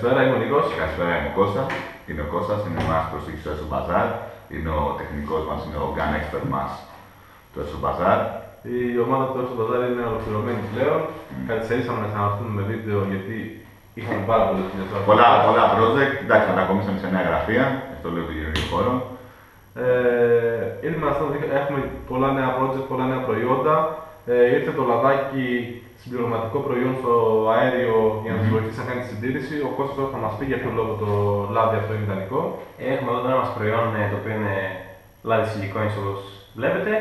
Καλησπέρα, είμαι ο Νίκος. Καλησπέρα, είμαι ο Κώστας. Είναι ο Κώστας, είναι μας προσθήκη στο Έσο Μπαζάρ. Είναι ο τεχνικός μας, είναι ο gun expert μας του Έσο Μπαζάρ. Η ομάδα του Έσο Μπαζάρ είναι ολοκληρωμένη πλέον. Καθυστερήσαμε να ξαναρθούμε με βίντεο γιατί είχαμε πάρα πολλές δουλειές. Πολλά project, εντάξει, μετακομίσαμε σε νέα γραφεία, αυτό λέω του γεωργικού χώρου. Έχουμε πολλά νέα project, πολλά νέα προϊόντα. Ήρθε το λαδάκι συμπληρωματικό προϊόν στο αέριο για να μας βοηθήσει να κάνει τη συντήρηση. Ο Κώστας θα μας πει για ποιο λόγο το λάδι αυτό είναι ιδανικό. Έχουμε εδώ το ένα μας προϊόν το οποίο είναι λάδι σιλικόνης όπως βλέπετε.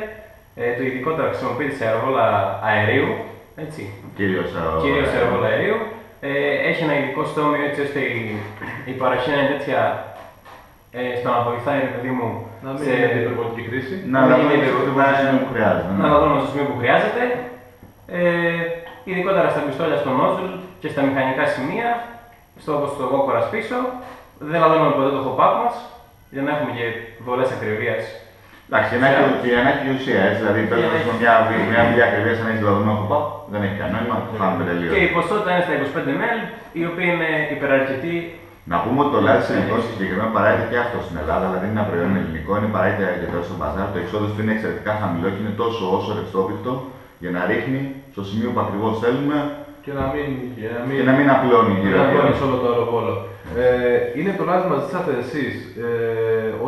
Το ειδικότερο χρησιμοποιείται σε αεροβόλα αερίου. Έτσι. Κυρίως αεροβόλα αερίου. Έχει ένα ειδικό στόμιο έτσι ώστε η παροχή είναι τέτοια στο να βοηθάει παιδί μου να μην είναι υπερβολική κρίση. Να αναδώνουμε στο σημείο που χρειάζεται. Ειδικότερα στα πιστόλια, στο νόζουλ και στα μηχανικά σημεία, όπως το κόκορας πίσω. Δεν λαδώνουμε ποτέ το hop-up μας, για να έχουμε και βολές ακριβίας. Εντάξει, για να έχει ουσία, έτσι, δηλαδή παίρνουμε μια δουλειά ακριβίας αν έχει λαδωμένο hop-up, δεν έχει κανένα νόημα, πάμε τελείως. Και η ποσότητα είναι στα 25 ml, η οποία είναι υπεραρκετή. Να πούμε ότι το λάδι σιλικόνης συγκεκριμένα παράγεται και αυτό στην Ελλάδα, δηλαδή είναι ένα προϊόν ελληνικό, είναι παράγεται για το Έσο Μπαζάρ. Το εξόδος του είναι εξαιρετικά χαμηλό και είναι τόσο όσο ρευστόπικτο για να ρίχνει στο σημείο που ακριβώς θέλουμε και να μην απλώνει γύρω σε όλο το αεροβόλο. Είναι το λάδι που μας ζητήσατε εσείς.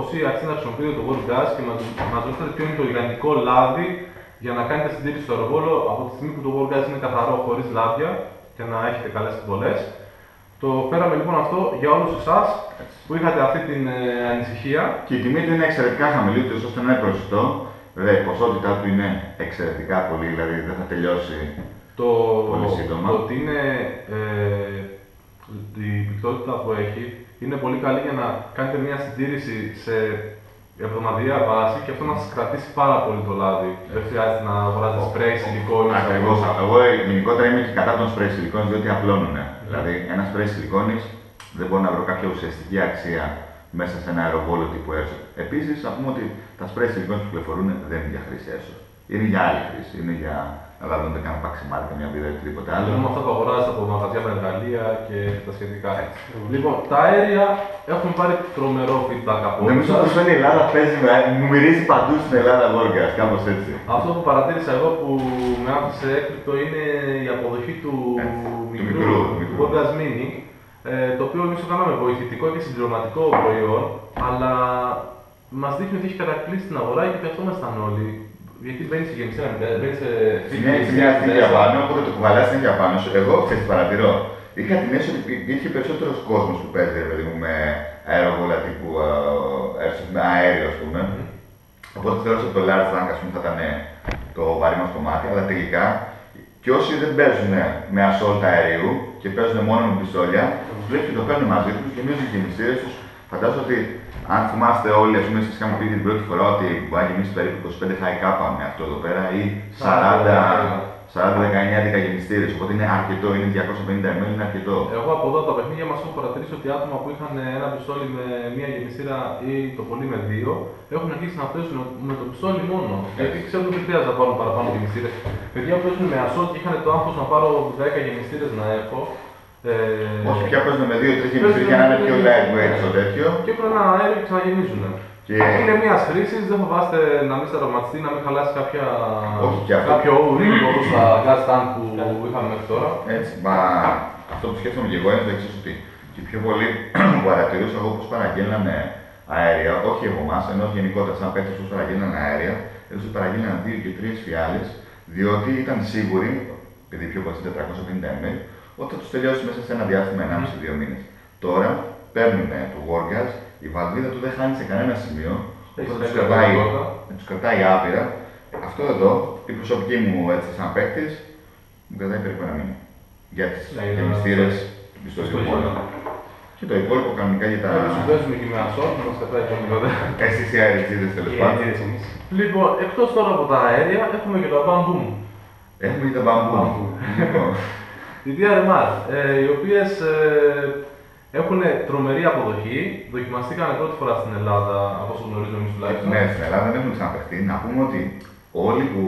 Όσοι αρχίσαν να χρησιμοποιείτε το World Gas και μας ρωτήσατε ποιο είναι το ιδανικό λάδι για να κάνετε συντήρηση στο αεροβόλο από τη στιγμή που το World Gas είναι καθαρό χωρίς λάδια και να έχετε καλές εκβολές. Το φέραμε λοιπόν αυτό για όλους εσάς που είχατε αυτή την ανησυχία. Και η τιμή του είναι εξαιρετικά χαμηλή, ώστε να είναι προσιτό. Βέβαια η ποσότητά του είναι εξαιρετικά πολύ, δηλαδή δεν θα τελειώσει πολύ σύντομα. Το ότι είναι η πυκτότητα που έχει είναι πολύ καλή για να κάνετε μια συντήρηση σε εβδομαδιαία βάση και αυτό να σας κρατήσει πάρα πολύ το λάδι. Δεν χρειάζεται να αγοράζετε σπρέι σιλικόνης. Ακριβώς. Εγώ γενικότερα είμαι και κατά των σπρέι σιλικόνης διότι απλώνουνε. Δηλαδή ένα σπρέι σιλικόνης δεν μπορώ να βρω κάποια ουσιαστική αξία μέσα σε ένα αεροβόλο τύπου Airsoft. Επίσης, να πούμε ότι τα σπρέι σιλικόνης που κυκλοφορούν δεν είναι για χρήση Airsoft. Είναι για άλλη χρήση. Είναι για να λαδώνετε κανένα παξιμάρι, καμιά βίδα ή οτιδήποτε άλλο. Είναι αυτά που αγοράζετε από μαγαζιά με εργαλεία και τα σχετικά. Λοιπόν, τα αέρια έχουν πάρει τρομερό feedback από όλους. Νομίζω ότι η Ελλάδα παίζει, μου μυρίζει παντού στην Ελλάδα World, κάπως έτσι. Αυτό που παρατήρησα εγώ που με άφησε έκπληκτο είναι η αποδοχή του μικρού World Mini. Το οποίο εμείς το κάναμε βοηθητικό και συμπληρωματικό προϊόν, αλλά μας δείχνει ότι έχει κατακλείσει την αγορά και καθόμασταν όλοι. Γιατί μπαίνει σε γεμιστήρα, μπαίνει σε μια για πάνω, οπότε το κουβαλάς είναι για πάνω. Εγώ παρατηρώ. Είχα την αίσθηση ότι υπήρχε περισσότερος κόσμος που παίζει παιδί μου, με αεροβόλα τύπου με αέριο, ας πούμε. Οπότε θεωρώ ότι το large tank θα ήταν το βαρύ μας κομμάτι, αλλά τελικά και όσοι δεν παίζουν με assault αερίου και παίζουν μόνο με πιστόλια, τους βλέπει και το παίρνουν μαζί τους και μείωσαν τις γεμιστήρες τους. Φαντάζομαι ότι αν θυμάστε όλοι, ας πούμε, εσείς είχαμε πει την πρώτη φορά ότι μπορεί να γεμίσει περίπου 25 high kappa με αυτό εδώ πέρα ή 40-19 γεμιστήρες. Οπότε είναι αρκετό, είναι 250 ml, είναι αρκετό. Εγώ από εδώ τα παιχνίδια μας έχω παρατηρήσει ότι άτομα που είχαν ένα πιστόλι με μία γεμιστήρα ή το πολύ με δύο έχουν αρχίσει να παίζουν με το πιστόλι μόνο. Γιατί ξέρουν ότι δεν χρειάζεται να πάρουν παραπάνω γεμιστήρες. Παιδιά που παίζουν με assault και είχαν το άγχος να πάρω 10 γεμιστήρες να έχω. Όχι, πια παίζουν με 2-3 γεμιστήρες για να είναι πιο lightweight στο τέτοιο. Και έχουν ένα αέριο και ξαναγεμίζουν. Είναι μια χρήση, δεν φοβάστε να μην σε τραυματιστεί, να μην χαλάσει κάποιο ουρίνο όπως τα gas tank που είχαμε μέχρι τώρα. Έτσι, μα αυτό που σκέφτομαι και εγώ είναι το εξής, ότι και πιο πολύ που παρατηρούσα εγώ πώς παραγγέλνανε αέρια, όχι από εμάς, ενώ γενικότερα σαν παίκτες πώς παραγγέλνανε αέρια, έτσι παραγγέλνανε 2 και 3 φιάλες, διότι ήταν σίγουροι, επειδή πιο πολύ 450 ml, ότι θα τους τελειώσει μέσα σε ένα διάστημα 1,5-2 μήνες. Τώρα παίρνουν το World, η βαλβίδα του δεν χάνει σε κανένα σημείο, τους κρατάει άπειρα. Αυτό εδώ, η προσωπική μου έτσι σαν παίκτης, μου κρατάει περίπου ένα μήνα. Για τις γεμιστήρες, πιστολιών. Και το υπόλοιπο κανονικά για τα... Εμείς παίζουμε και με ασόρ, μας κρατάει και μικρότερα. Εσείς οι αεριτζίδες τέλος πάντων. Λοιπόν, εκτός τώρα από τα αέρια, έχουμε και τα μπαμπούμ. Έχουμε και τα μπαμπούμ. Οι DRMR, οι οποίες έχουν τρομερή αποδοχή, δοκιμαστήκανε πρώτη φορά στην Ελλάδα, από όσο γνωρίζω εμείς τουλάχιστον. Ναι, στην Ελλάδα δεν έχουν ξαναπαιχτεί. Να πούμε ότι όλοι που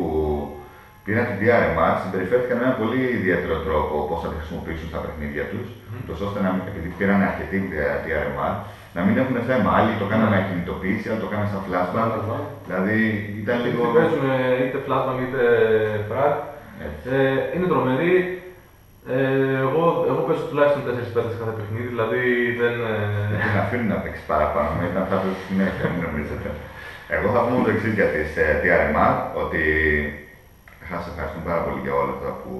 πήραν την DRMR, συμπεριφέρθηκαν με έναν πολύ ιδιαίτερο τρόπο πώς θα τη χρησιμοποιήσουν στα παιχνίδια τους, ώστε να μην, επειδή πήραν αρκετή DRMR, να μην έχουν θέμα. Άλλοι το κάνανε με κινητοποίηση, άλλοι το κάνανε σαν flashback. Δηλαδή ήταν λίγο. Παίζουν είτε flashback είτε frag. Είναι τρομερή. Εγώ παίζω τουλάχιστον 4-5 σε κάθε παιχνίδι, δηλαδή δεν. Δεν την αφήνουν να παίξει παραπάνω, ήταν αυτά που συνέχεια, μην νομίζετε. Εγώ θα πούμε το εξής για τις DRMR, ότι σας ευχαριστούμε πάρα πολύ για όλα αυτά που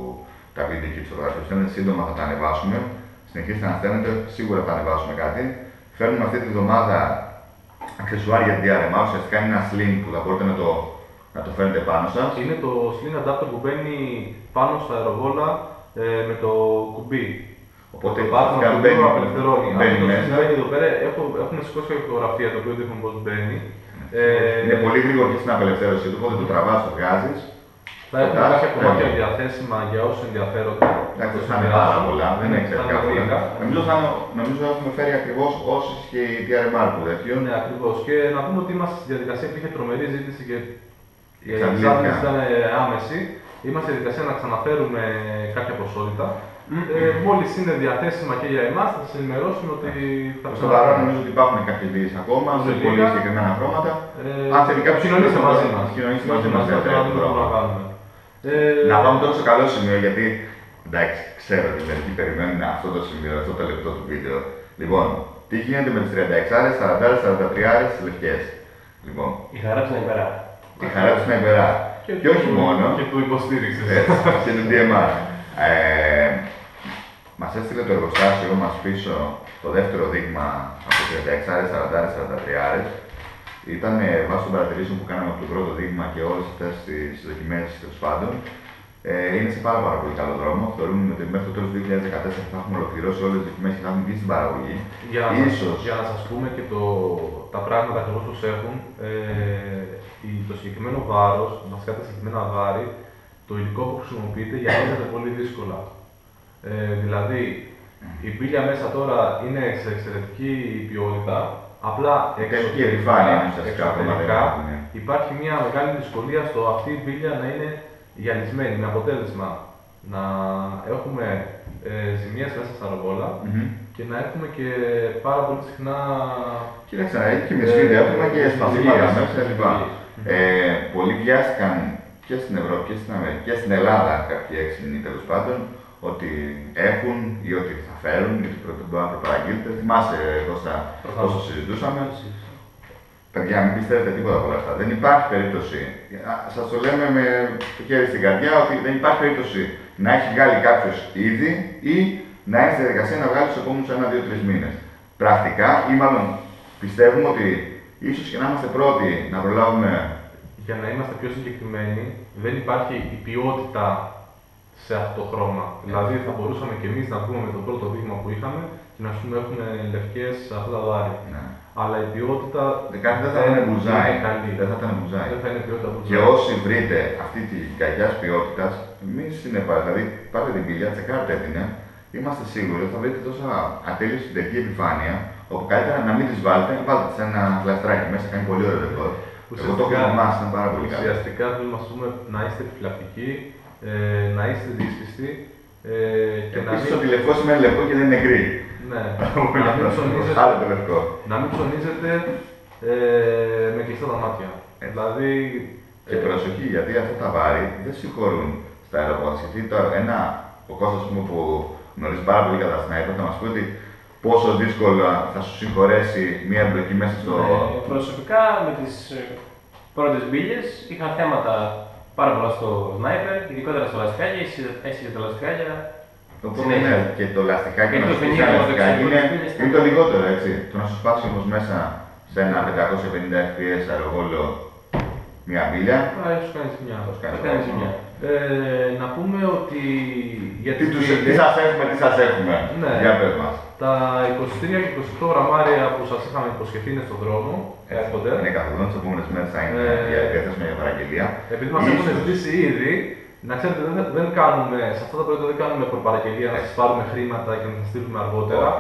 τα βίντεο και τις φωτογραφίες στέλνετε. Σύντομα θα τα ανεβάσουμε. Συνεχίστε να στέλνετε, σίγουρα θα ανεβάσουμε κάτι. Φέρνουμε αυτή τη βδομάδα αξεσουάρ για DRMR, ουσιαστικά είναι ένα sling που θα μπορείτε να το φέρνετε πάνω σας. Είναι το sling adapter που μπαίνει πάνω στα αεροβόλα με το κουμπί. Οπότε το πάρουμε το κουμπί απελευθερώνει. Μπαίνει μέσα. Εδώ πέρα έχουμε σηκώσει και φωτογραφία το οποίο δείχνουν πώς μπαίνει. Είναι πολύ γρήγορο και στην απελευθέρωσή του, οπότε το τραβάς, το βγάζεις. Θα έχουμε κάποια κομμάτια διαθέσιμα για όσους ενδιαφέρονται. Εντάξει, θα είναι πάρα πολλά, δεν είναι εξαιρετικά πολλά. Νομίζω έχουμε φέρει ακριβώς όσες και η DRMR που τέτοιο. Ναι, ακριβώς. Και να πούμε ότι είμαστε στη διαδικασία που είχε τρομερή ζήτηση και η εξάρτηση ήταν άμεση. Είμαστε στη διαδικασία να ξαναφέρουμε κάποια ποσότητα. Μόλις είναι διαθέσιμα και για εμάς, θα σας ενημερώσουμε ότι θα στο παρόν νομίζω ότι υπάρχουν κάποιες λύσεις ακόμα, σε πολύ συγκεκριμένα χρώματα. Αν θέλει κάποιος κοινωνήστε μαζί μας. Κοινωνήστε μαζί μας. Να πάμε τώρα στο καλό σημείο, γιατί εντάξει, ξέρω ότι μερικοί περιμένουν αυτό το σημείο, αυτό το λεπτό του βίντεο. Λοιπόν, τι γίνεται με τις 36άρες, 40άρες, 43άρες λευκές. Λοιπόν, η χαρά του Σνάιπερα. Η χαρά του Σνάιπερα. Και όχι μόνο. Και του υποστήριξες. Και του DMR. Μας έστειλε το εργοστάσιο μας πίσω το δεύτερο δείγμα από 36άρες, 40άρες, 43άρες. Ήταν βάσει των παρατηρήσεων που κάναμε από το πρώτο δείγμα και όλες αυτές τις δοκιμές τέλος πάντων. Είναι σε πάρα πολύ καλό δρόμο. Θεωρούμε ότι μέχρι το τέλος του 2014 θα έχουμε ολοκληρώσει όλες τις δοκιμές και θα έχουμε βγει στην παραγωγή. Για να σας πούμε και τα πράγματα ακριβώς τους έχουν, το συγκεκριμένο βάρος, βασικά τα συγκεκριμένα βάρη, το υλικό που χρησιμοποιείται γυαλίζεται πολύ δύσκολα. Δηλαδή, η μπύλια μέσα τώρα είναι σε εξαιρετική ποιότητα, απλά εξωτερικά υπάρχει μια μεγάλη δυσκολία στο αυτή η μπύλια να είναι γυαλισμένη, με αποτέλεσμα να έχουμε ζημιές μέσα στα αεροβόλα και να έχουμε και πάρα πολύ συχνά. Κοίταξε, έχει και μεσφίδια, έχουμε και σπαθήματα μέσα κλπ. Πολλοί βιάστηκαν και στην Ευρώπη και στην Αμερική και στην Ελλάδα, κάποιοι έξυπνοι τέλος πάντων, ότι έχουν ή ότι θα φέρουν, γιατί πρέπει να προπαραγγείλετε. Θυμάσαι, Κώστα, όσο συζητούσαμε. Παιδιά, μην πιστεύετε τίποτα από όλα αυτά. Δεν υπάρχει περίπτωση, σας το λέμε με το χέρι στην καρδιά, ότι δεν υπάρχει περίπτωση να έχει βγάλει κάποιος ήδη ή να είναι στη διαδικασία να βγάλει στους επόμενους 1-2-3 μήνες. Πρακτικά, ή μάλλον πιστεύουμε ότι ίσως και να είμαστε πρώτοι να προλάβουμε. Για να είμαστε πιο συγκεκριμένοι, δεν υπάρχει η ποιότητα σε αυτό το χρώμα. Δηλαδή, θα μπορούσαμε και εμείς να βγούμε με το πρώτο δείγμα που είχαμε και να πούμε έχουμε λευκές αυτά τα δάρη. Ναι. Αλλά η ποιότητα δεν θα είναι μπουζάι. Δεν θα ήταν μπουζάι. Δεν θα είναι ποιότητα μπουζάι. Και όσοι βρείτε αυτή τη κακιά ποιότητα, εμείς είναι δηλαδή πάρτε την πηλιά, τσεκάρτε την. Είμαστε σίγουροι ότι θα βρείτε τόσα ατέλειωση στην τελική επιφάνεια, όπου καλύτερα να μην τις βάλετε, βάλτε σε ένα γλαστράκι μέσα, κάνει πολύ ωραίο δεκόρ. Εγώ το έχω ονομάσει, ήταν πάρα πολύ καλό. Ουσιαστικά θέλουμε να είστε επιφυλακτικοί, να είστε δύσπιστοι. Και επίσης ότι λευκό σημαίνει λευκό και δεν είναι γκρι. Ναι. Να μην ψωνίζετε με κλειστά τα μάτια. Δηλαδή. Και προσοχή, γιατί αυτά τα βάρη δεν συγχωρούν στα αεροπλάνα. Γιατί ο Κώστας που γνωρίζει πάρα πολύ καλά Σνάιπερ θα μας πει ότι πόσο δύσκολα θα σου συγχωρέσει μία εμπλοκή μέσα στο. Προσωπικά με τις πρώτες μπύλιες είχα θέματα πάρα πολλά στο Σνάιπερ, ειδικότερα στο λαστιχάκι, έσυγε τα λαστιχάκια. Οπότε ναι, και το λαστιχάκι να σου σπάσει είναι το λιγότερο, έτσι. Το να σου σπάσει όμως μέσα σε ένα 550 fps αεροβόλο μια μπύλια. Έχει κάνει ζημιά. Να πούμε ότι. Τι σας έχουμε. Ναι. Για πες μας. Τα 23 και 28 γραμμάρια που σας είχαμε υποσχεθεί είναι στον δρόμο. Έρχονται. Είναι καθόλου τις επόμενες μέρες θα είναι διαθέσιμα για παραγγελία. Επειδή μας έχουν ζητήσει ήδη, να ξέρετε, σε αυτά τα προϊόντα δεν κάνουμε προπαραγγελία να σας πάρουμε χρήματα και να σας στείλουμε αργότερα.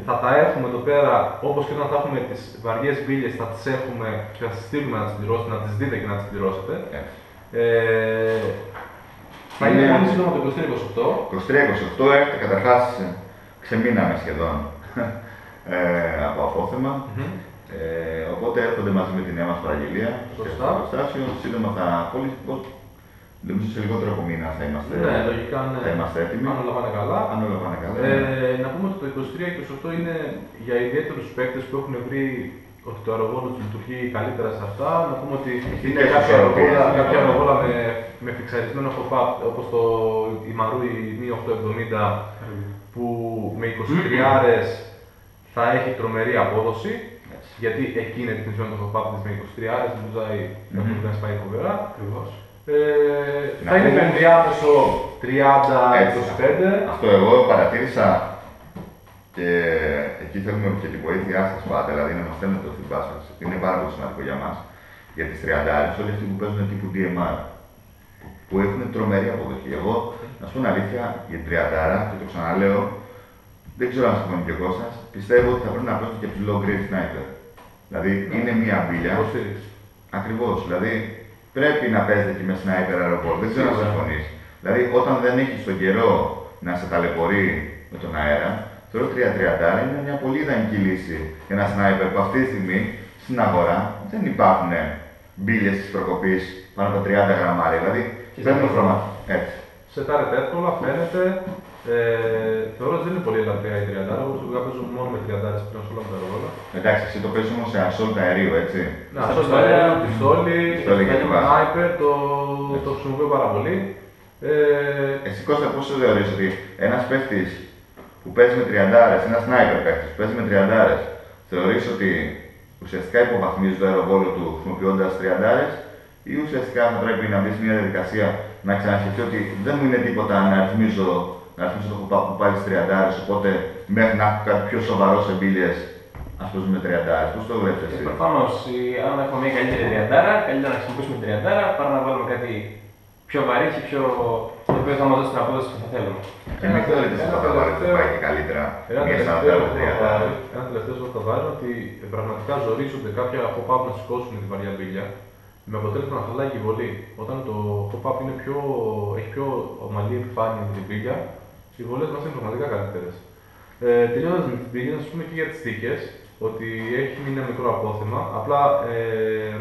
Θα τα έχουμε εδώ πέρα, όπως και όταν θα έχουμε τις βαριές μπύλιες, θα τις έχουμε και θα σας στείλουμε να τις πληρώσετε, να τις δείτε και να τις πληρώσετε. Θα είναι πολύ σύντομα το 23-28. 23-28 έρχεται καταρχάς, ξεμείναμε σχεδόν από απόθεμα. Οπότε έρχονται μαζί με τη νέα μας παραγγελία στο εργοστάσιο. Σύντομα θα νομίζω σε λιγότερο από μήνα θα είμαστε, λογικά, θα είμαστε έτοιμοι. Αν όλα πάνε καλά. Να πούμε ότι το 23-28 είναι για ιδιαίτερους παίκτες που έχουν βρει ότι το αεροβόλο του λειτουργεί καλύτερα σε αυτά. Να πούμε ότι είναι κάποια αεροβόλα με φιξαρισμένο hop-up, όπως το Imaru Mi 870 που με 23 θα έχει τρομερή απόδοση. Γιατί εκεί είναι ρυθμισμένο το hop-up με 23 δεν μπουζάει, δεν σπάει φοβερά. Θα είναι με ενδιάμεσο 30-25. Αυτό εγώ παρατήρησα και εκεί θέλουμε και τη βοήθειά σας πάντα, δηλαδή να μας στέλνετε το feedback σας. Είναι πάρα πολύ σημαντικό για μας. Για τις 30 όλοι αυτοί που παίζουν τύπου DMR, που έχουν τρομερή αποδοχή. Εγώ, να σου πω την αλήθεια, για την 30 και το ξαναλέω, δεν ξέρω αν συμφωνεί και εγώ σας, πιστεύω ότι θα πρέπει να παίζουν και τους low grade sniper. Δηλαδή είναι μια μπίλια. Ακριβώς, δηλαδή πρέπει να παίζετε και με sniper αεροπόρ. Δεν ξέρω αν συμφωνείς. Δηλαδή όταν δεν έχεις τον καιρό να σε ταλαιπωρεί με τον αέρα, θεωρώ 330 είναι μια πολύ ιδανική λύση για ένα sniper που αυτή τη στιγμή στην αγορά δεν υπάρχουν μπίλες της προκοπής πάνω από 30 γραμμάρια. Δηλαδή παίρνουν χρώμα. Έτσι. Σετάρεται εύκολα, φαίνεται. Θεωρώ ότι δεν είναι πολύ ελαφριά η 30, εγώ προσωπικά παίζω μόνο με 30 πλέον σε όλα τα αεροβόλα. Εντάξει, εσύ το παίζεις όμως σε assault αερίου, έτσι. Ναι, assault αερίου, πιστόλι, sniper, το χρησιμοποιώ πάρα πολύ. Εσύ Κώστα, πώς το θεωρείς ότι ένας παίχτης που παίζει με 30, ένας sniper παίχτης που παίζει με 30, θεωρείς ότι ουσιαστικά υποβαθμίζει το αεροβόλο του χρησιμοποιώντας 30 ή ουσιαστικά θα πρέπει να μπει σε μια διαδικασία να ξανασκεφτεί ότι δεν μου είναι τίποτα να ρυθμίζω το hop-up που πάλι στις 30, οπότε μέχρι να έχω κάτι πιο σοβαρό σε μπίλιες, ας πούμε με 30. Πώς το βλέπεις εσύ? Προφανώς, αν έχουμε μια καλύτερη 30, καλύτερα να χρησιμοποιήσουμε 30 παρά να βάλουμε κάτι πιο βαρύ και πιο το οποίο θα μας δώσει την απόδοση που θα θέλουμε. Και μην θεωρείτε ότι θα πάει και καλύτερα μια 40-30. Ένα τελευταίο που θα βάλω ότι πραγματικά ζορίζονται κάποια hop-up να σηκώσουν τη βαριά μπίλια. Με αποτέλεσμα να χαλάει και η βολή. Όταν το hop-up έχει πιο ομαλή επιφάνεια με την μπίλια, οι βολές μας είναι πραγματικά καλύτερες. Τελειώνοντας με την μπίλια, να σας πούμε και για τις θήκες, ότι έχει μείνει ένα μικρό απόθεμα. Απλά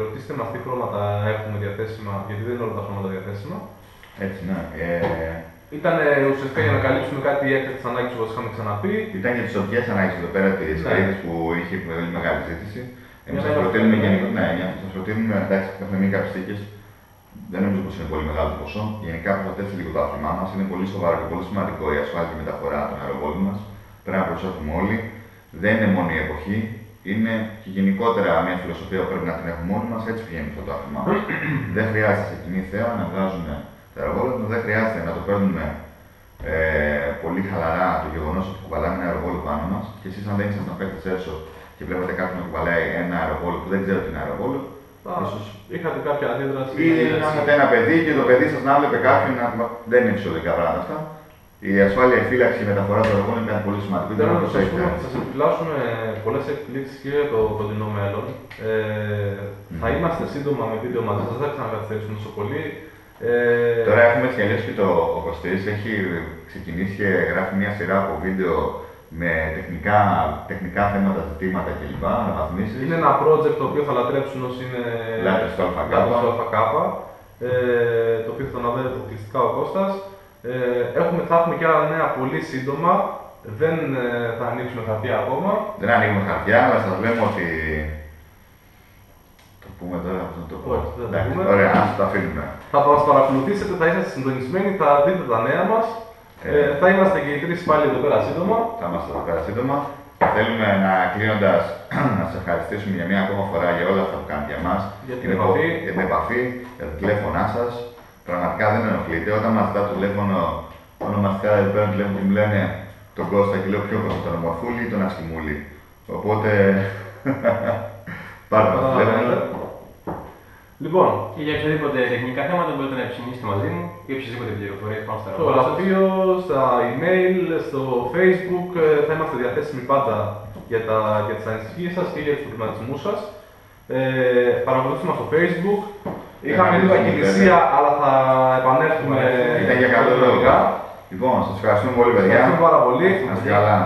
ρωτήστε μας τι χρώματα έχουμε διαθέσιμα, γιατί δεν είναι όλα τα χρώματα διαθέσιμα. Έτσι, ναι. Ήταν ουσιαστικά για να καλύψουμε κάτι έκτακτης ανάγκης όπως είχαμε ξαναπεί. Ήταν για τις οπτικές ανάγκες εδώ πέρα, τις καρύδες που είχε πολύ μεγάλη ζήτηση. Εμείς σας προτείνουμε γενικά, σας προτείνουμε, εντάξει, έχουμε μείνει κάποιες θήκες. Δεν νομίζω πως είναι πολύ μεγάλο το ποσό. Γενικά προστατεύσει λίγο το άθλημά μας. Είναι πολύ σοβαρό και πολύ σημαντικό η ασφάλεια και μεταφορά των αεροβόλων μας. Πρέπει να προσέχουμε όλοι. Δεν είναι μόνο η εποχή. Είναι και γενικότερα μια φιλοσοφία που πρέπει να την έχουμε όλοι μας. Έτσι πηγαίνει αυτό το άθλημά μας. Δεν χρειάζεται σε κοινή θέα να βγάζουμε τα αεροβόλα. Δεν χρειάζεται να το παίρνουμε πολύ χαλαρά το γεγονός ότι κουβαλάμε ένα αεροβόλο πάνω μας. Και εσείς, αν δεν ήσασταν παίκτες airsoft και βλέπετε κάποιον να κουβαλάει ένα αεροβόλο που δεν ξέρω τι είναι αεροβόλο, ίσως είχατε κάποια αντίδραση. Ή να είχατε ένα παιδί και το παιδί σας να βλέπει κάποιον να. Δεν είναι φυσιολογικά πράγματα αυτά. Η ασφάλεια, η φύλαξη, η μεταφορά των αερογόνων είναι κάτι πολύ σημαντικό. Θέλω να σας επιφυλάσσουμε πολλές εκπλήξεις και για το κοντινό μέλλον. Θα είμαστε σύντομα με βίντεο μαζί σας, δεν θα ξανακαθυστερήσουμε τόσο πολύ. Τώρα έχουμε έτσι κι αλλιώς και ο Κωστής έχει ξεκινήσει και γράφει μια σειρά από βίντεο με τεχνικά θέματα, ζητήματα κλπ. Αναβαθμίσεις. Είναι ένα project το οποίο θα λατρέψουν όσοι είναι λάτρες στο ΑΚ. Το οποίο θα αναβαίνει αποκλειστικά ο Κώστας. Θα έχουμε και άλλα νέα πολύ σύντομα. Δεν θα ανοίξουμε χαρτιά ακόμα. Δεν ανοίγουμε χαρτιά, αλλά σας λέμε ότι. Το πούμε τώρα, αυτό το πω. Ωραία, ας το αφήνουμε. Θα μας παρακολουθήσετε, θα είσαστε συντονισμένοι, θα δείτε τα νέα μας. Θα είμαστε και οι τρεις πάλι εδώ πέρα σύντομα. Θα είμαστε εδώ πέρα σύντομα. Θέλουμε κλείνοντας να σας ευχαριστήσουμε για μια ακόμα φορά για όλα αυτά που κάνετε για μας. Για την επαφή, για τα τηλέφωνά σας. Πραγματικά δεν ενοχλείτε. Όταν μας ζητά το τηλέφωνο, ονομαστικά δεν παίρνουν τηλέφωνο και μου λένε τον Κώστα και λέω ποιο Κώστα, τον Ομορφούλη ή τον Ασκημούλη. Οπότε. Πάρτε μας τηλέφωνο. Λοιπόν, και για οποιαδήποτε τεχνικά θέματα μπορείτε να επισημήσετε μαζί μου ή οποιασδήποτε πληροφορίες πάνω στα στο γραφείο, στα email, στο facebook, θα είμαστε διαθέσιμοι πάντα για τις ανησυχίες σας και για τους προβληματισμούς σας. Παρακολουθήστε μας στο facebook. Είχαμε λίγα κινησία, αλλά θα επανέλθουμε. Ήταν για επικοινωνικά. Λοιπόν, σας ευχαριστούμε πολύ, παιδιά. Ευχαριστούμε πάρα πολύ. Να είστε καλά.